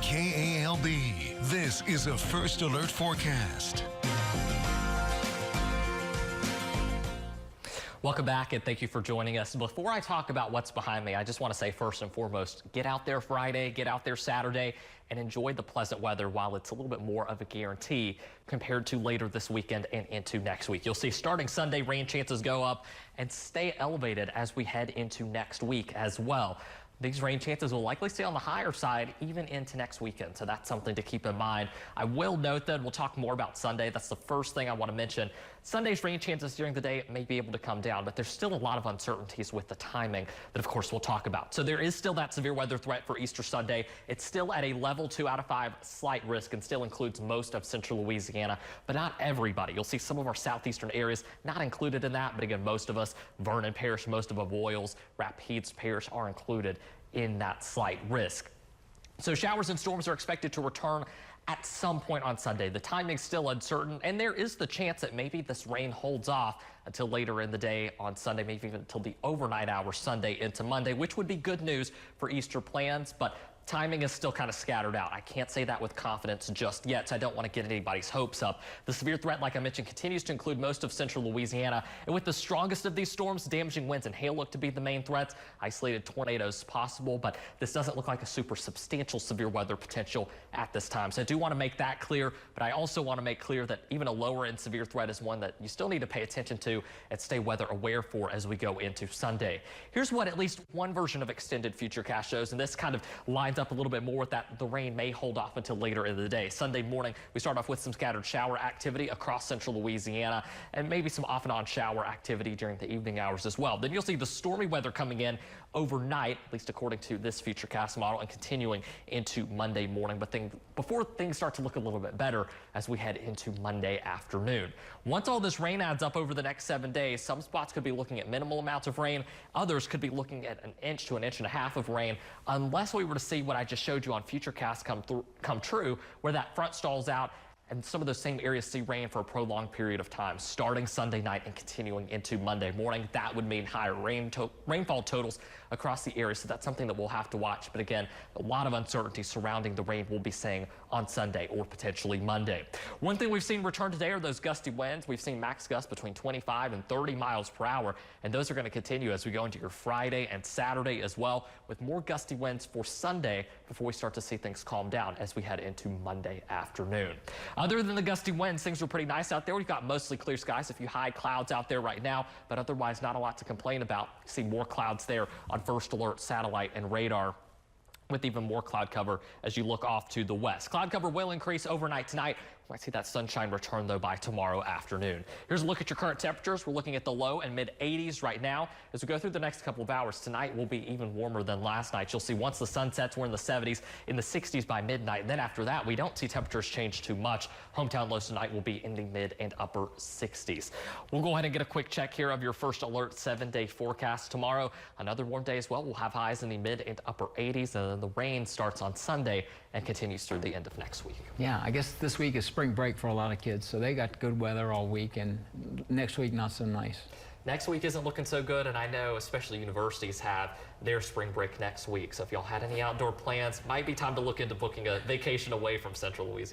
KALB. This is a First Alert forecast. Welcome back and thank you for joining us. Before I talk about what's behind me, I just want to say first and foremost, get out there Friday, get out there Saturday, and enjoy the pleasant weather while it's a little bit more of a guarantee compared to later this weekend and into next week. You'll see starting Sunday, rain chances go up and stay elevated as we head into next week as well. These rain chances will likely stay on the higher side even into next weekend, so that's something to keep in mind. I will note that we'll talk more about Sunday. That's the first thing I want to mention. Sunday's rain chances during the day may be able to come down, but there's still a lot of uncertainties with the timing that, of course, we'll talk about. So there is still that severe weather threat for Easter Sunday. It's still at a level 2 out of 5 slight risk and still includes most of central Louisiana, but not everybody. You'll see some of our southeastern areas not included in that, but again, most of us, Vernon Parish, most of Avoyelles, Rapides Parish are included in that slight risk. So showers and storms are expected to return at some point on Sunday. The timing's still uncertain, and there is the chance that maybe this rain holds off until later in the day on Sunday, maybe even until the overnight hours Sunday into Monday, which would be good news for Easter plans, but timing is still kind of scattered out. I can't say that with confidence just yet, so I don't want to get anybody's hopes up. The severe threat, like I mentioned, continues to include most of central Louisiana, and with the strongest of these storms, damaging winds and hail look to be the main threats. Isolated tornadoes possible, but this doesn't look like a super substantial severe weather potential at this time. So I do want to make that clear, but I also want to make clear that even a lower end severe threat is one that you still need to pay attention to and stay weather aware for as we go into Sunday. Here's what at least one version of extended futurecast shows, and this kind of lines up a little bit more with that. The rain may hold off until later in the day. Sunday morning, we start off with some scattered shower activity across central Louisiana and maybe some off and on shower activity during the evening hours as well. Then you'll see the stormy weather coming in overnight, at least according to this futurecast model, and continuing into Monday morning. But before things start to look a little bit better as we head into Monday afternoon. Once all this rain adds up over the next 7 days, some spots could be looking at minimal amounts of rain. Others could be looking at 1 inch to 1.5 inches of rain, unless we were to see what I just showed you on Futurecast come true, where that front stalls out and some of those same areas see rain for a prolonged period of time, starting Sunday night and continuing into Monday morning. That would mean higher rainfall totals across the area, so that's something that we'll have to watch. But again, a lot of uncertainty surrounding the rain we'll be seeing on Sunday or potentially Monday. One thing we've seen return today are those gusty winds. We've seen max gusts between 25 and 30 miles per hour, and those are going to continue as we go into your Friday and Saturday as well, with more gusty winds for Sunday before we start to see things calm down as we head into Monday afternoon. Other than the gusty winds, things are pretty nice out there. We've got mostly clear skies, a few high clouds out there right now, but otherwise not a lot to complain about. See more clouds there on First Alert satellite and radar, with even more cloud cover as you look off to the west. Cloud cover will increase overnight tonight. We might see that sunshine return, though, by tomorrow afternoon. Here's a look at your current temperatures. We're looking at the low and mid 80s right now. As we go through the next couple of hours, tonight will be even warmer than last night. You'll see once the sun sets, we're in the 70s, in the 60s by midnight. And then after that, we don't see temperatures change too much. Hometown lows tonight will be in the mid and upper 60s. We'll go ahead and get a quick check here of your First Alert 7-day forecast. Tomorrow, another warm day as well. We'll have highs in the mid and upper 80s, and then the rain starts on Sunday and continues through the end of next week. Yeah, I guess this week is spring break for a lot of kids, so they got good weather all week, and next week not so nice. Next week isn't looking so good, and I know especially universities have their spring break next week. So if y'all had any outdoor plans, might be time to look into booking a vacation away from central Louisiana.